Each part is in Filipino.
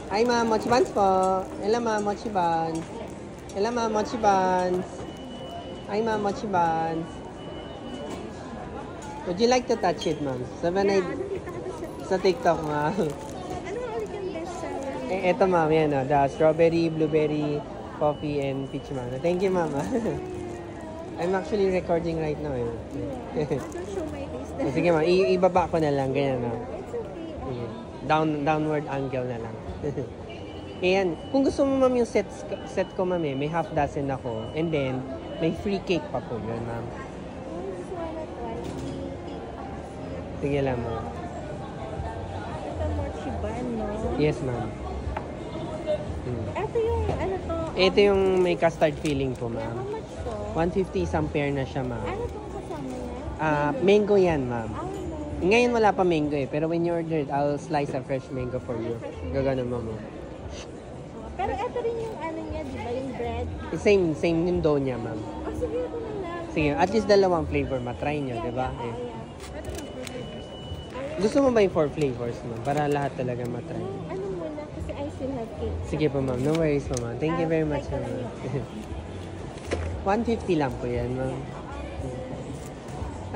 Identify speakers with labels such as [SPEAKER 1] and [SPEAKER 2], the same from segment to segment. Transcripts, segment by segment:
[SPEAKER 1] Hi ma'am, mochi buns po. Hello ma'am, mochi buns. Hello ma'am, mochi buns. Hi ma'am, mochi buns. Would you like to touch it ma'am?
[SPEAKER 2] Nakita ko
[SPEAKER 1] Sa
[SPEAKER 2] sa
[SPEAKER 1] TikTok ma'am.
[SPEAKER 2] Ano ulit yung best seller?
[SPEAKER 1] Eto ma'am, yan o. The strawberry, blueberry, coffee, and peach mango. Thank you ma'am. I'm actually recording right now.
[SPEAKER 2] I don't show my face.
[SPEAKER 1] Sige ma'am, ibaba ko na lang. Ganyan na.
[SPEAKER 2] It's okay.
[SPEAKER 1] Sige. Downward angle na lang. Ayan. Kung gusto mo ma'am yung set ko ma'am may half dozen ako. And then, may free cake pa po yun ma'am.
[SPEAKER 2] Just wanna try.
[SPEAKER 1] Sige lang ma'am.
[SPEAKER 2] Ito mochi bun, no?
[SPEAKER 1] Yes ma'am.
[SPEAKER 2] Ito yung ano to?
[SPEAKER 1] Ito yung may custard filling po
[SPEAKER 2] How
[SPEAKER 1] ma'am.
[SPEAKER 2] much to?
[SPEAKER 1] 150 isang pair na siya ma'am.
[SPEAKER 2] Ano tong kasama niya?
[SPEAKER 1] Mango yan ma'am.
[SPEAKER 2] No.
[SPEAKER 1] Ngayon wala pa mango pero when you order it, I'll slice a fresh mango for you. Gaganon ma'am.
[SPEAKER 2] Pero ito rin yung ano niya, di ba? Yung bread.
[SPEAKER 1] Same yung dough niya ma'am.
[SPEAKER 2] Oh, sige ito na lang.
[SPEAKER 1] Sige, at least dalawang flavor matry nyo, di ba?
[SPEAKER 2] Ito na flavor.
[SPEAKER 1] Gusto mo ba yung 4 flavors ma'am? Para lahat talaga matry.
[SPEAKER 2] Ano muna? Kasi I still have cake.
[SPEAKER 1] Sige po ma'am, no worries po ma'am. Thank you very much ma'am. 150 lang po yan ma'am.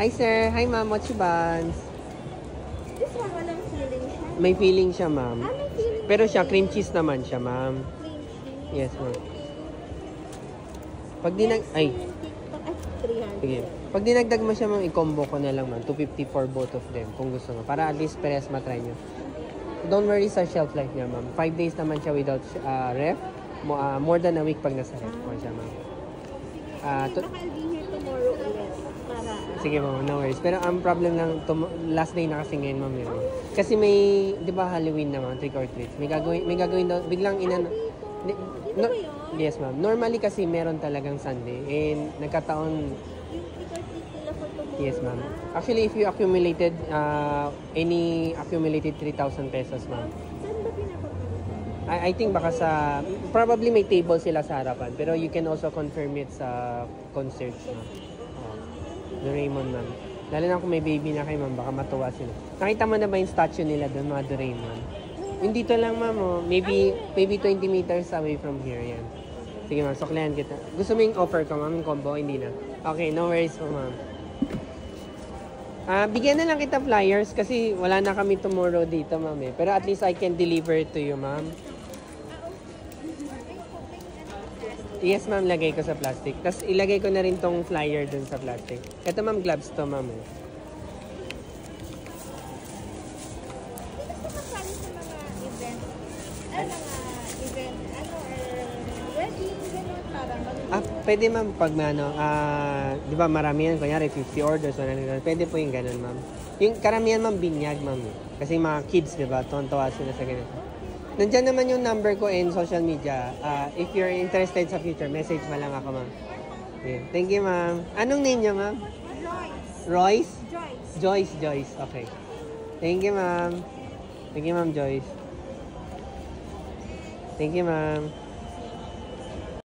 [SPEAKER 1] Hi sir, hi ma'am, mochi buns.
[SPEAKER 2] This one, walang filling siya.
[SPEAKER 1] May filling siya ma'am.
[SPEAKER 2] May filling.
[SPEAKER 1] Pero siya, cream cheese naman siya ma'am.
[SPEAKER 2] Cream cheese.
[SPEAKER 1] Yes ma'am. Pag dinag... Ay,
[SPEAKER 2] TikTok at 300.
[SPEAKER 1] sige. Pag dinagdag mo siya ma'am, i-combo ko na lang ma'am. 250 for both of them kung gusto mo. Para at least parehas matry nyo. Don't worry sa shelf life niya ma'am. 5 days naman siya without ref. More than a week pag nasa ref ko siya ma'am.
[SPEAKER 2] Baka I'll be here tomorrow ulit. Para...
[SPEAKER 1] Sige ma'am, no worries. Pero ang problem lang, last day na kasi ngayon ma'am yun. Kasi may, di ba Halloween naman, trick or treats. May gagawin daw, biglang
[SPEAKER 2] Dito ba yun?
[SPEAKER 1] Yes ma'am. Normally kasi meron talagang Sunday. And nagkataon,
[SPEAKER 2] Yung trick or treat nila for tomorrow.
[SPEAKER 1] yes ma'am. Actually, if you accumulated, any accumulated 3,000 pesos ma'am.
[SPEAKER 2] Saan ba pinapapagod?
[SPEAKER 1] I think baka sa, probably may table sila sa harapan. Pero you can also confirm it sa concert ma'am. Doraemon ma'am. Lalo na kung may baby na kayo ma'am, baka matuwa sila. Nakita mo na ba yung statue nila doon, mga Doraemon? Yung dito lang ma'am, maybe 20 meters away from here, yan. Sige ma'am, suklayan kita. Gusto mo yung offer ko ma'am, yung combo? Hindi na. Okay, no worries po ma'am. Bigyan na lang kita flyers kasi wala na kami tomorrow dito ma'am eh. Pero at least I can deliver it to you ma'am. Yes ma'am, lagay ko sa plastic. Tapos ilagay ko na rin tong flyer dun sa plastic. Ito ma'am, gloves to ma'am eh.
[SPEAKER 2] Kasali sa mga event. Wedding, gano'n. Parang
[SPEAKER 1] Pwede ma'am pag di ba marami yan, kunyari 50 orders, 100, pwede po yung ganun ma'am. Yung karamihan ma'am, binyag ma'am eh. Kasi mga kids, di ba, tuwan-tuwa sila sa ganito. Nandiyan naman yung number ko and social media. If you're interested sa future, message mo lang ako ma'am. Okay. Thank you ma'am. Anong name niyo ma'am? Royce?
[SPEAKER 2] Joyce.
[SPEAKER 1] Joyce. Okay. Thank you ma'am. Thank you ma'am Joyce. Thank you ma'am.